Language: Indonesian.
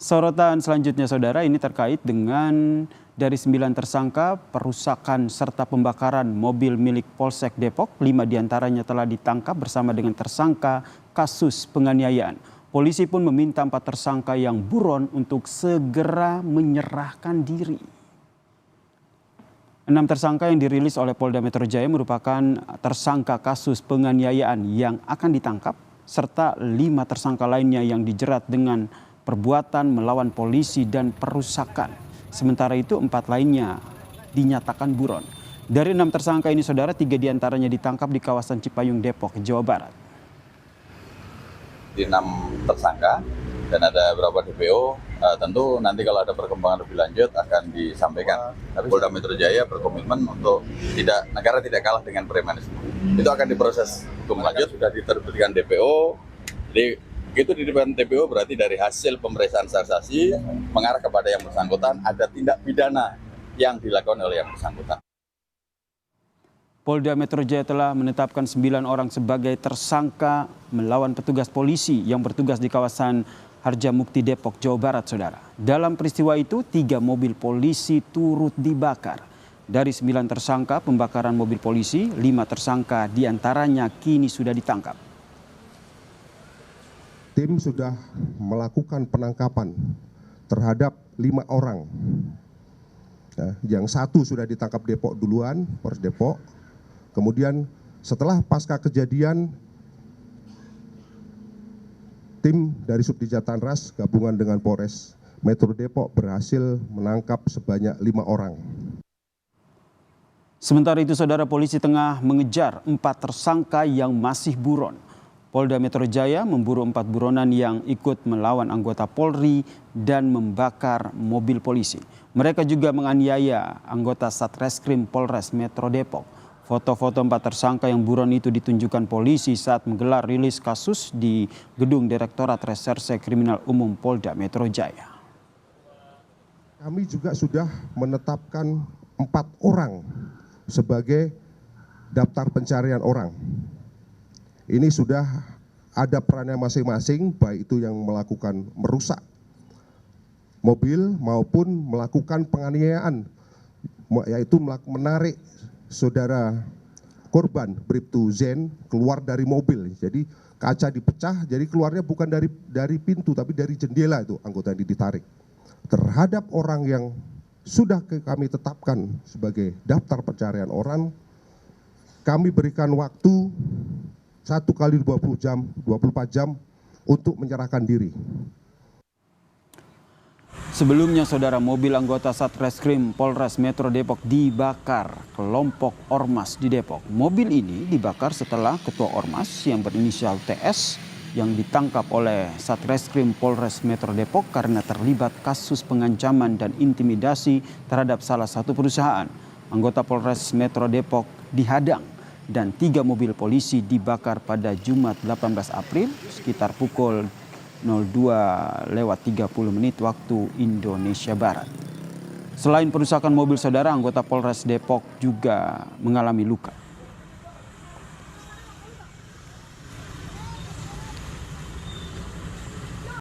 Sorotan selanjutnya saudara ini terkait dengan dari 9 tersangka perusakan serta pembakaran mobil milik Polsek Depok, 5 diantaranya telah ditangkap bersama dengan tersangka kasus penganiayaan. Polisi pun meminta 4 tersangka yang buron untuk segera menyerahkan diri. 6 tersangka yang dirilis oleh Polda Metro Jaya merupakan tersangka kasus penganiayaan yang akan ditangkap, serta 5 tersangka lainnya yang dijerat dengan perbuatan melawan polisi dan perusakan. Sementara itu 4 lainnya dinyatakan buron. Dari 6 tersangka ini saudara, 3 diantaranya ditangkap di kawasan Cipayung, Depok, Jawa Barat. Di 6 tersangka dan ada beberapa DPO, tentu nanti kalau ada perkembangan lebih lanjut akan disampaikan. Tapi Polda Metro Jaya berkomitmen untuk negara tidak kalah dengan premanisme. Itu akan diproses hukum lanjut, sudah diterbitkan DPO. Jadi itu di depan DPO berarti dari hasil pemeriksaan saksi mengarah kepada yang bersangkutan ada tindak pidana yang dilakukan oleh yang bersangkutan. Polda Metro Jaya telah menetapkan 9 orang sebagai tersangka melawan petugas polisi yang bertugas di kawasan Harjamukti, Depok, Jawa Barat, saudara. Dalam peristiwa itu 3 mobil polisi turut dibakar. Dari 9 tersangka pembakaran mobil polisi, 5 tersangka diantaranya kini sudah ditangkap. Tim sudah melakukan penangkapan terhadap 5 orang. Yang 1 sudah ditangkap Depok duluan, Polres Depok. Kemudian setelah pasca kejadian, tim dari Subdijatan Ras gabungan dengan Polres Metro Depok berhasil menangkap sebanyak 5 orang. Sementara itu saudara, polisi tengah mengejar 4 tersangka yang masih buron. Polda Metro Jaya memburu 4 buronan yang ikut melawan anggota Polri dan membakar mobil polisi. Mereka juga menganiaya anggota Satreskrim Polres Metro Depok. Foto-foto 4 tersangka yang buron itu ditunjukkan polisi saat menggelar rilis kasus di Gedung Direktorat Reserse Kriminal Umum Polda Metro Jaya. Kami juga sudah menetapkan 4 orang sebagai daftar pencarian orang. Ini sudah ada perannya masing-masing, baik itu yang melakukan merusak mobil maupun melakukan penganiayaan, yaitu menarik saudara korban Bribtu Zen keluar dari mobil. Jadi kaca dipecah, jadi keluarnya bukan dari pintu tapi dari jendela, itu anggota yang ditarik. Terhadap orang yang sudah kami tetapkan sebagai daftar pencarian orang, kami berikan waktu 1 kali 24 jam untuk menyerahkan diri. Sebelumnya saudara, mobil anggota Satreskrim Polres Metro Depok dibakar kelompok Ormas di Depok. Mobil ini dibakar setelah ketua Ormas yang berinisial TS yang ditangkap oleh Satreskrim Polres Metro Depok karena terlibat kasus pengancaman dan intimidasi terhadap salah satu perusahaan. Anggota Polres Metro Depok dihadang dan 3 mobil polisi dibakar pada Jumat 18 April sekitar pukul 02:30 waktu Indonesia Barat. Selain perusakan mobil saudara, anggota Polres Depok juga mengalami luka.